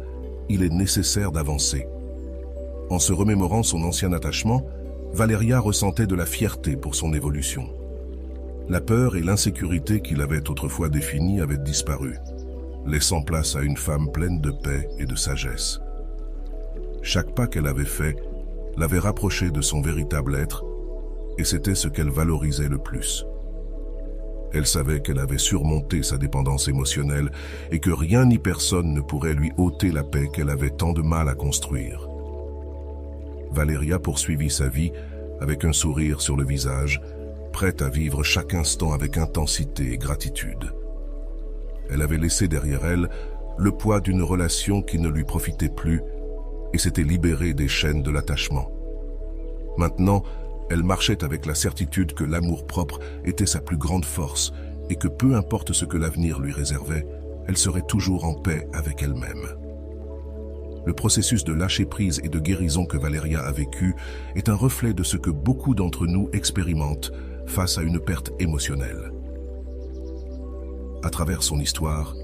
il est nécessaire d'avancer. En se remémorant son ancien attachement, Valeria ressentait de la fierté pour son évolution. La peur et l'insécurité qui l'avaient autrefois définie avaient disparu, laissant place à une femme pleine de paix et de sagesse. Chaque pas qu'elle avait fait l'avait rapprochée de son véritable être, et c'était ce qu'elle valorisait le plus. Elle savait qu'elle avait surmonté sa dépendance émotionnelle et que rien ni personne ne pourrait lui ôter la paix qu'elle avait tant de mal à construire. Valeria poursuivit sa vie avec un sourire sur le visage, prête à vivre chaque instant avec intensité et gratitude. Elle avait laissé derrière elle le poids d'une relation qui ne lui profitait plus et s'était libérée des chaînes de l'attachement. Maintenant, elle marchait avec la certitude que l'amour-propre était sa plus grande force et que peu importe ce que l'avenir lui réservait, elle serait toujours en paix avec elle-même. Le processus de lâcher-prise et de guérison que Valeria a vécu est un reflet de ce que beaucoup d'entre nous expérimentent face à une perte émotionnelle. À travers son histoire,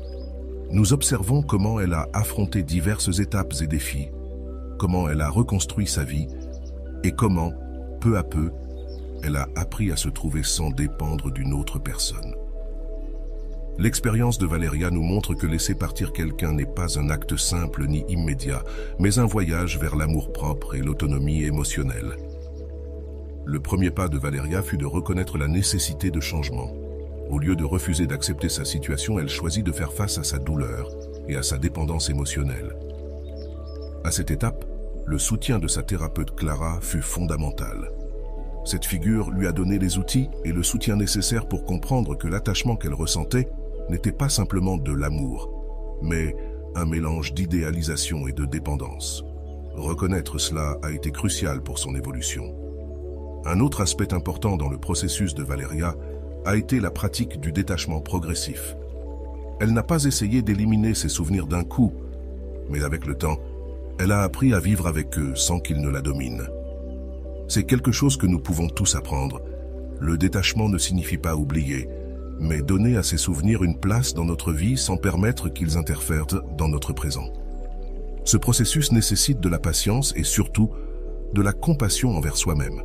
nous observons comment elle a affronté diverses étapes et défis, comment elle a reconstruit sa vie et comment, peu à peu, elle a appris à se trouver sans dépendre d'une autre personne. L'expérience de Valeria nous montre que laisser partir quelqu'un n'est pas un acte simple ni immédiat, mais un voyage vers l'amour-propre et l'autonomie émotionnelle. Le premier pas de Valeria fut de reconnaître la nécessité de changement. Au lieu de refuser d'accepter sa situation, elle choisit de faire face à sa douleur et à sa dépendance émotionnelle. À cette étape, le soutien de sa thérapeute Clara fut fondamental. Cette figure lui a donné les outils et le soutien nécessaire pour comprendre que l'attachement qu'elle ressentait n'était pas simplement de l'amour, mais un mélange d'idéalisation et de dépendance. Reconnaître cela a été crucial pour son évolution. Un autre aspect important dans le processus de Valeria a été la pratique du détachement progressif. Elle n'a pas essayé d'éliminer ses souvenirs d'un coup, mais avec le temps, elle a appris à vivre avec eux sans qu'ils ne la dominent. C'est quelque chose que nous pouvons tous apprendre. Le détachement ne signifie pas oublier, mais donner à ces souvenirs une place dans notre vie sans permettre qu'ils interfèrent dans notre présent. Ce processus nécessite de la patience et surtout de la compassion envers soi-même.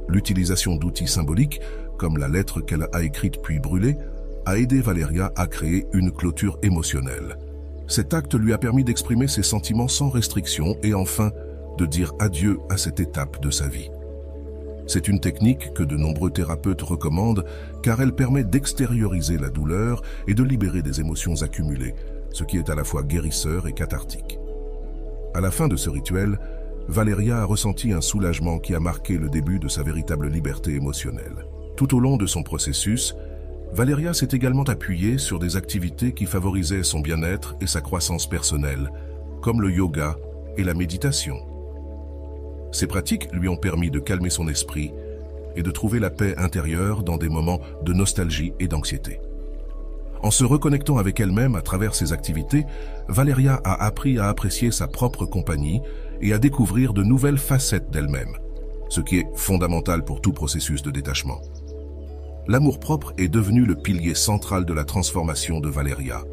L'utilisation d'outils symboliques, comme la lettre qu'elle a écrite puis brûlée, a aidé Valeria à créer une clôture émotionnelle. Cet acte lui a permis d'exprimer ses sentiments sans restriction et enfin de dire adieu à cette étape de sa vie. C'est une technique que de nombreux thérapeutes recommandent car elle permet d'extérioriser la douleur et de libérer des émotions accumulées, ce qui est à la fois guérisseur et cathartique. À la fin de ce rituel, Valeria a ressenti un soulagement qui a marqué le début de sa véritable liberté émotionnelle. Tout au long de son processus, Valeria s'est également appuyée sur des activités qui favorisaient son bien-être et sa croissance personnelle, comme le yoga et la méditation. Ces pratiques lui ont permis de calmer son esprit et de trouver la paix intérieure dans des moments de nostalgie et d'anxiété. En se reconnectant avec elle-même à travers ces activités, Valeria a appris à apprécier sa propre compagnie et à découvrir de nouvelles facettes d'elle-même, ce qui est fondamental pour tout processus de détachement. L'amour-propre est devenu le pilier central de la transformation de Valeria.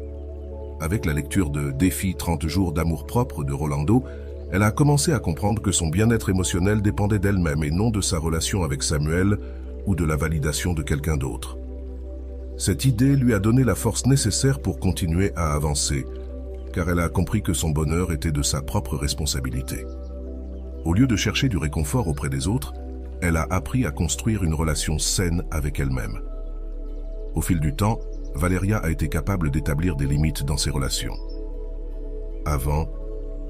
Avec la lecture de Défi 30 jours d'amour-propre de Rolando, elle a commencé à comprendre que son bien-être émotionnel dépendait d'elle-même et non de sa relation avec Samuel ou de la validation de quelqu'un d'autre. Cette idée lui a donné la force nécessaire pour continuer à avancer, car elle a compris que son bonheur était de sa propre responsabilité. Au lieu de chercher du réconfort auprès des autres, elle a appris à construire une relation saine avec elle-même. Au fil du temps, Valeria a été capable d'établir des limites dans ses relations. Avant,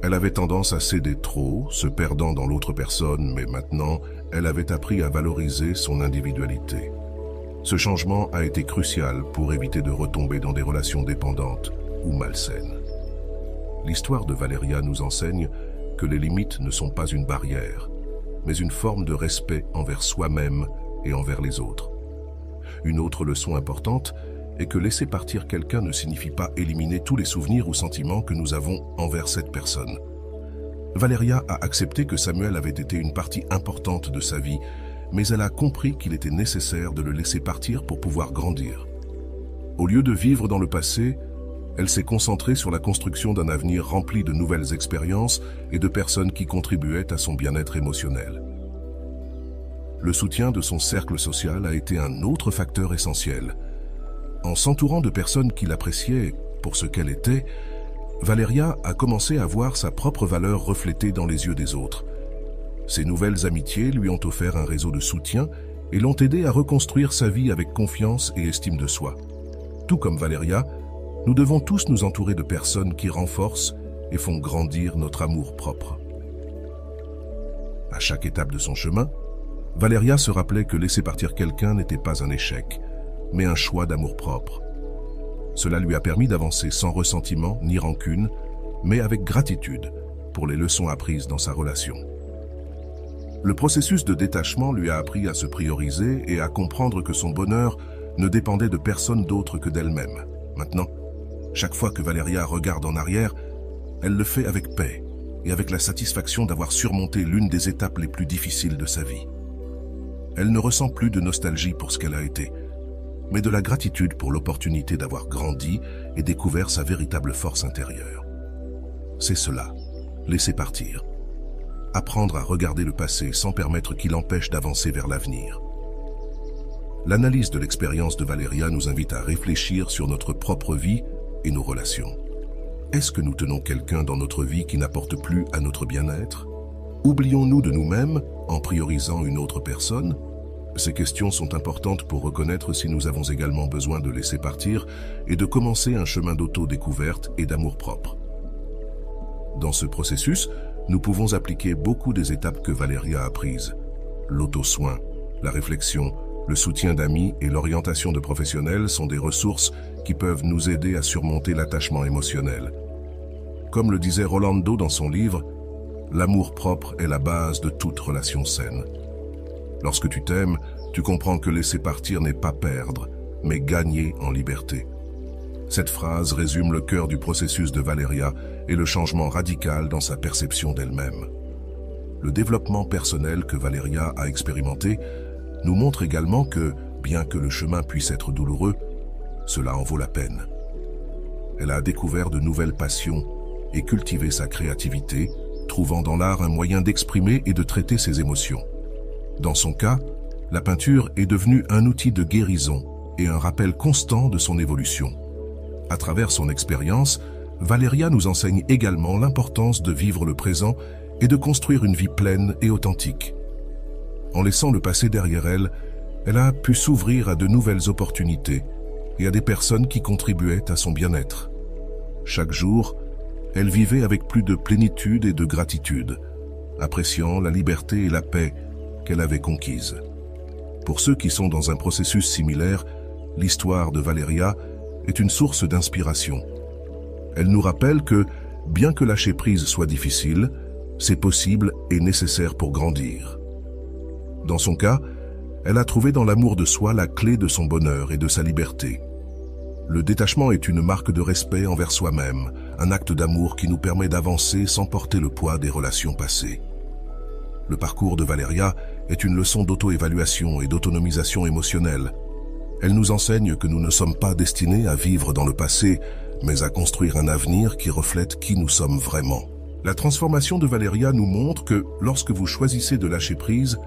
elle avait tendance à céder trop, se perdant dans l'autre personne, mais maintenant, elle avait appris à valoriser son individualité. Ce changement a été crucial pour éviter de retomber dans des relations dépendantes ou malsaines. L'histoire de Valeria nous enseigne que les limites ne sont pas une barrière, mais une forme de respect envers soi-même et envers les autres. Une autre leçon importante est que laisser partir quelqu'un ne signifie pas éliminer tous les souvenirs ou sentiments que nous avons envers cette personne. Valeria a accepté que Samuel avait été une partie importante de sa vie, mais elle a compris qu'il était nécessaire de le laisser partir pour pouvoir grandir. Au lieu de vivre dans le passé, elle s'est concentrée sur la construction d'un avenir rempli de nouvelles expériences et de personnes qui contribuaient à son bien-être émotionnel. Le soutien de son cercle social a été un autre facteur essentiel. En s'entourant de personnes qui l'appréciaient pour ce qu'elle était, Valeria a commencé à voir sa propre valeur reflétée dans les yeux des autres. Ces nouvelles amitiés lui ont offert un réseau de soutien et l'ont aidé à reconstruire sa vie avec confiance et estime de soi. Tout comme Valeria, nous devons tous nous entourer de personnes qui renforcent et font grandir notre amour propre. À chaque étape de son chemin, Valeria se rappelait que laisser partir quelqu'un n'était pas un échec, mais un choix d'amour-propre. Cela lui a permis d'avancer sans ressentiment ni rancune, mais avec gratitude pour les leçons apprises dans sa relation. Le processus de détachement lui a appris à se prioriser et à comprendre que son bonheur ne dépendait de personne d'autre que d'elle-même. Maintenant, chaque fois que Valeria regarde en arrière, elle le fait avec paix et avec la satisfaction d'avoir surmonté l'une des étapes les plus difficiles de sa vie. Elle ne ressent plus de nostalgie pour ce qu'elle a été, mais de la gratitude pour l'opportunité d'avoir grandi et découvert sa véritable force intérieure. C'est cela, laisser partir. Apprendre à regarder le passé sans permettre qu'il empêche d'avancer vers l'avenir. L'analyse de l'expérience de Valeria nous invite à réfléchir sur notre propre vie et nos relations. Est-ce que nous tenons quelqu'un dans notre vie qui n'apporte plus à notre bien-être? Oublions-nous de nous-mêmes en priorisant une autre personne? Ces questions sont importantes pour reconnaître si nous avons également besoin de laisser partir et de commencer un chemin d'auto-découverte et d'amour-propre. Dans ce processus, nous pouvons appliquer beaucoup des étapes que Valeria a prises. L'auto-soin, la réflexion, le soutien d'amis et l'orientation de professionnels sont des ressources qui peuvent nous aider à surmonter l'attachement émotionnel. Comme le disait Rolando dans son livre, l'amour-propre est la base de toute relation saine. Lorsque tu t'aimes, tu comprends que laisser partir n'est pas perdre, mais gagner en liberté. Cette phrase résume le cœur du processus de Valeria et le changement radical dans sa perception d'elle-même. Le développement personnel que Valeria a expérimenté nous montre également que, bien que le chemin puisse être douloureux, cela en vaut la peine. Elle a découvert de nouvelles passions et cultivé sa créativité, trouvant dans l'art un moyen d'exprimer et de traiter ses émotions. Dans son cas, la peinture est devenue un outil de guérison et un rappel constant de son évolution. À travers son expérience, Valeria nous enseigne également l'importance de vivre le présent et de construire une vie pleine et authentique. En laissant le passé derrière elle, elle a pu s'ouvrir à de nouvelles opportunités et à des personnes qui contribuaient à son bien-être. Chaque jour, elle vivait avec plus de plénitude et de gratitude, appréciant la liberté et la paix qu'elle avait conquises. Pour ceux qui sont dans un processus similaire, l'histoire de Valeria est une source d'inspiration. Elle nous rappelle que, bien que lâcher prise soit difficile, c'est possible et nécessaire pour grandir. Dans son cas, elle a trouvé dans l'amour de soi la clé de son bonheur et de sa liberté. Le détachement est une marque de respect envers soi-même, un acte d'amour qui nous permet d'avancer sans porter le poids des relations passées. Le parcours de Valeria est une leçon d'auto-évaluation et d'autonomisation émotionnelle. Elle nous enseigne que nous ne sommes pas destinés à vivre dans le passé, mais à construire un avenir qui reflète qui nous sommes vraiment. La transformation de Valeria nous montre que, lorsque vous choisissez de lâcher prise,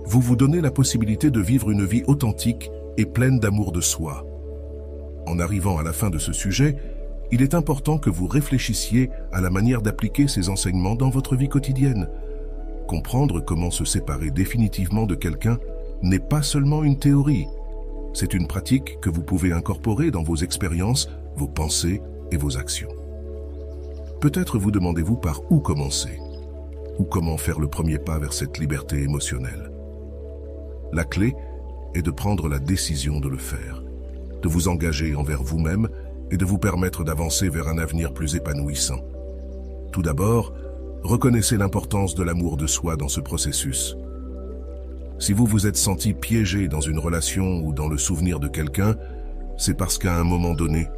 vous vous donnez la possibilité de vivre une vie authentique et pleine d'amour de soi. En arrivant à la fin de ce sujet, il est important que vous réfléchissiez à la manière d'appliquer ces enseignements dans votre vie quotidienne. Comprendre comment se séparer définitivement de quelqu'un n'est pas seulement une théorie. C'est une pratique que vous pouvez incorporer dans vos expériences, vos pensées et vos actions. Peut-être vous demandez-vous par où commencer, ou comment faire le premier pas vers cette liberté émotionnelle. La clé est de prendre la décision de le faire, de vous engager envers vous-même et de vous permettre d'avancer vers un avenir plus épanouissant. Tout d'abord, reconnaissez l'importance de l'amour de soi dans ce processus. Si vous vous êtes senti piégé dans une relation ou dans le souvenir de quelqu'un, c'est parce qu'à un moment donné,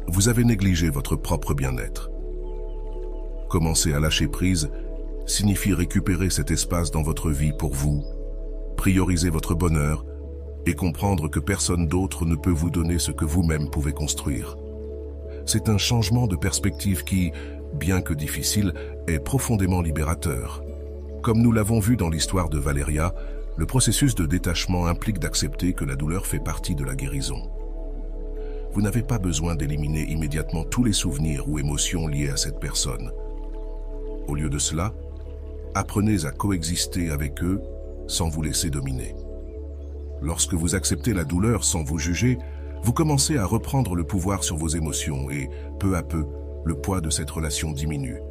vous avez négligé votre propre bien-être. Commencer à lâcher prise signifie récupérer cet espace dans votre vie pour vous, prioriser votre bonheur et comprendre que personne d'autre ne peut vous donner ce que vous-même pouvez construire. C'est un changement de perspective qui, bien que difficile, est profondément libérateur. Comme nous l'avons vu dans l'histoire de Valeria, le processus de détachement implique d'accepter que la douleur fait partie de la guérison. Vous n'avez pas besoin d'éliminer immédiatement tous les souvenirs ou émotions liés à cette personne. Au lieu de cela, apprenez à coexister avec eux sans vous laisser dominer. Lorsque vous acceptez la douleur sans vous juger, vous commencez à reprendre le pouvoir sur vos émotions et, peu à peu, le poids de cette relation diminue.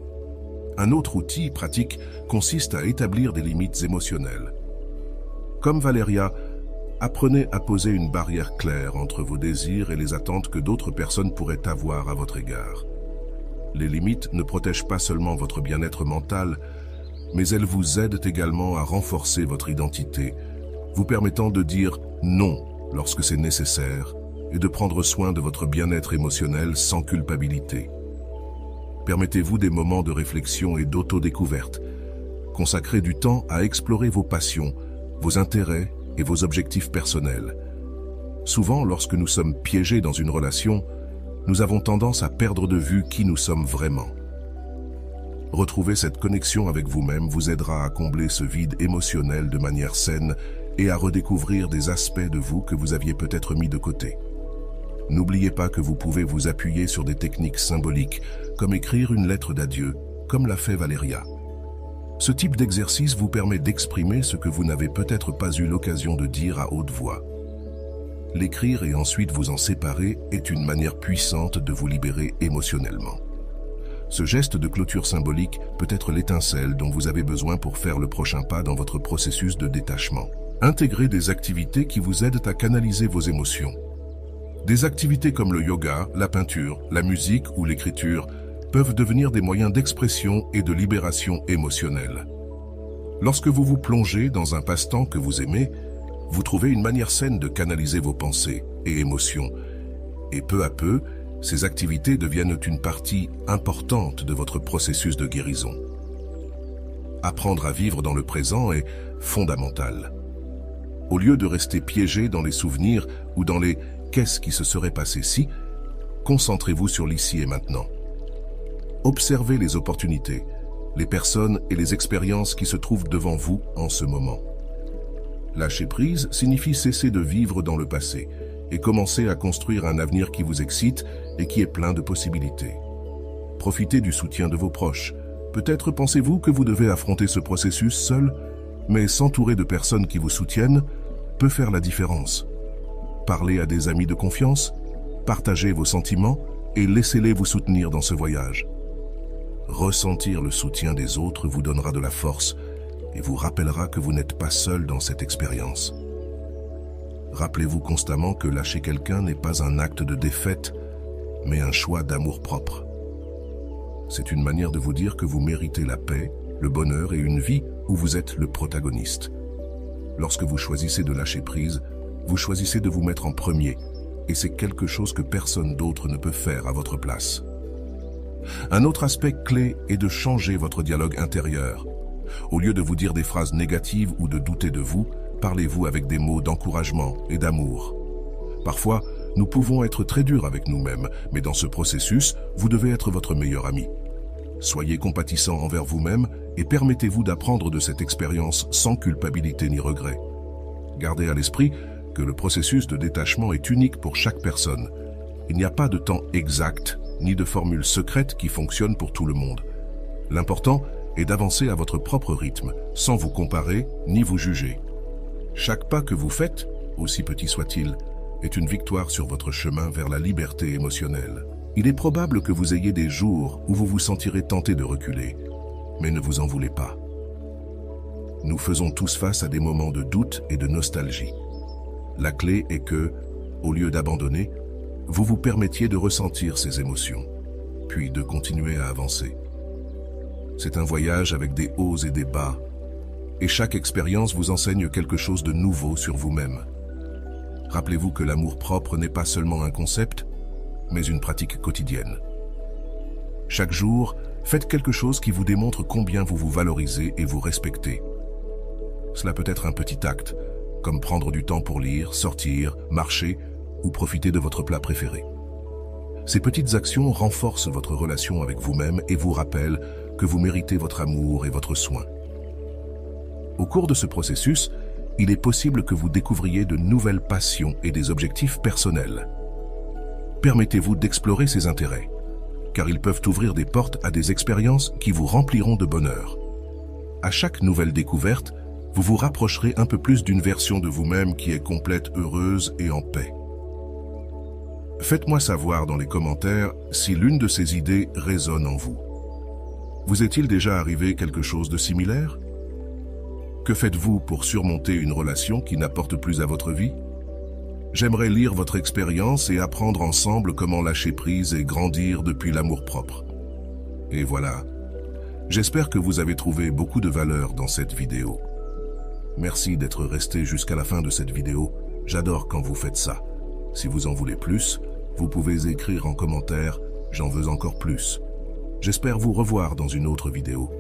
Un autre outil pratique consiste à établir des limites émotionnelles. Comme Valeria, apprenez à poser une barrière claire entre vos désirs et les attentes que d'autres personnes pourraient avoir à votre égard. Les limites ne protègent pas seulement votre bien-être mental, mais elles vous aident également à renforcer votre identité, vous permettant de dire non lorsque c'est nécessaire et de prendre soin de votre bien-être émotionnel sans culpabilité. Permettez-vous des moments de réflexion et d'autodécouverte. Consacrez du temps à explorer vos passions, vos intérêts et vos objectifs personnels. Souvent, lorsque nous sommes piégés dans une relation, nous avons tendance à perdre de vue qui nous sommes vraiment. Retrouver cette connexion avec vous-même vous aidera à combler ce vide émotionnel de manière saine et à redécouvrir des aspects de vous que vous aviez peut-être mis de côté. N'oubliez pas que vous pouvez vous appuyer sur des techniques symboliques, comme écrire une lettre d'adieu, comme l'a fait Valeria. Ce type d'exercice vous permet d'exprimer ce que vous n'avez peut-être pas eu l'occasion de dire à haute voix. L'écrire et ensuite vous en séparer est une manière puissante de vous libérer émotionnellement. Ce geste de clôture symbolique peut être l'étincelle dont vous avez besoin pour faire le prochain pas dans votre processus de détachement. Intégrez des activités qui vous aident à canaliser vos émotions. Des activités comme le yoga, la peinture, la musique ou l'écriture peuvent devenir des moyens d'expression et de libération émotionnelle. Lorsque vous vous plongez dans un passe-temps que vous aimez, vous trouvez une manière saine de canaliser vos pensées et émotions. Et peu à peu, ces activités deviennent une partie importante de votre processus de guérison. Apprendre à vivre dans le présent est fondamental. Au lieu de rester piégé dans les souvenirs ou dans les « qu'est-ce qui se serait passé si ?», concentrez-vous sur l'ici et maintenant. Observez les opportunités, les personnes et les expériences qui se trouvent devant vous en ce moment. Lâcher prise signifie cesser de vivre dans le passé et commencer à construire un avenir qui vous excite et qui est plein de possibilités. Profitez du soutien de vos proches. Peut-être pensez-vous que vous devez affronter ce processus seul, mais s'entourer de personnes qui vous soutiennent peut faire la différence. Parlez à des amis de confiance, partagez vos sentiments et laissez-les vous soutenir dans ce voyage. Ressentir le soutien des autres vous donnera de la force et vous rappellera que vous n'êtes pas seul dans cette expérience. Rappelez-vous constamment que lâcher quelqu'un n'est pas un acte de défaite, mais un choix d'amour-propre. C'est une manière de vous dire que vous méritez la paix, le bonheur et une vie où vous êtes le protagoniste. Lorsque vous choisissez de lâcher prise, vous choisissez de vous mettre en premier, et c'est quelque chose que personne d'autre ne peut faire à votre place. Un autre aspect clé est de changer votre dialogue intérieur. Au lieu de vous dire des phrases négatives ou de douter de vous, parlez-vous avec des mots d'encouragement et d'amour. Parfois, nous pouvons être très durs avec nous-mêmes, mais dans ce processus, vous devez être votre meilleur ami. Soyez compatissant envers vous-même et permettez-vous d'apprendre de cette expérience sans culpabilité ni regret. Gardez à l'esprit que le processus de détachement est unique pour chaque personne. Il n'y a pas de temps exact, ni de formule secrète qui fonctionne pour tout le monde. L'important est d'avancer à votre propre rythme, sans vous comparer ni vous juger. Chaque pas que vous faites, aussi petit soit-il, est une victoire sur votre chemin vers la liberté émotionnelle. Il est probable que vous ayez des jours où vous vous sentirez tenté de reculer, mais ne vous en voulez pas. Nous faisons tous face à des moments de doute et de nostalgie. La clé est que, au lieu d'abandonner, vous vous permettiez de ressentir ces émotions, puis de continuer à avancer. C'est un voyage avec des hauts et des bas, et chaque expérience vous enseigne quelque chose de nouveau sur vous-même. Rappelez-vous que l'amour-propre n'est pas seulement un concept, mais une pratique quotidienne. Chaque jour, faites quelque chose qui vous démontre combien vous vous valorisez et vous respectez. Cela peut être un petit acte, comme prendre du temps pour lire, sortir, marcher ou profiter de votre plat préféré. Ces petites actions renforcent votre relation avec vous-même et vous rappellent que vous méritez votre amour et votre soin. Au cours de ce processus, il est possible que vous découvriez de nouvelles passions et des objectifs personnels. Permettez-vous d'explorer ces intérêts, car ils peuvent ouvrir des portes à des expériences qui vous rempliront de bonheur. À chaque nouvelle découverte, vous vous rapprocherez un peu plus d'une version de vous-même qui est complète, heureuse et en paix. Faites-moi savoir dans les commentaires si l'une de ces idées résonne en vous. Vous est-il déjà arrivé quelque chose de similaire? Que faites-vous pour surmonter une relation qui n'apporte plus à votre vie? J'aimerais lire votre expérience et apprendre ensemble comment lâcher prise et grandir depuis l'amour-propre. Et voilà. J'espère que vous avez trouvé beaucoup de valeur dans cette vidéo. Merci d'être resté jusqu'à la fin de cette vidéo. J'adore quand vous faites ça. Si vous en voulez plus, vous pouvez écrire en commentaire « J'en veux encore plus ». J'espère vous revoir dans une autre vidéo.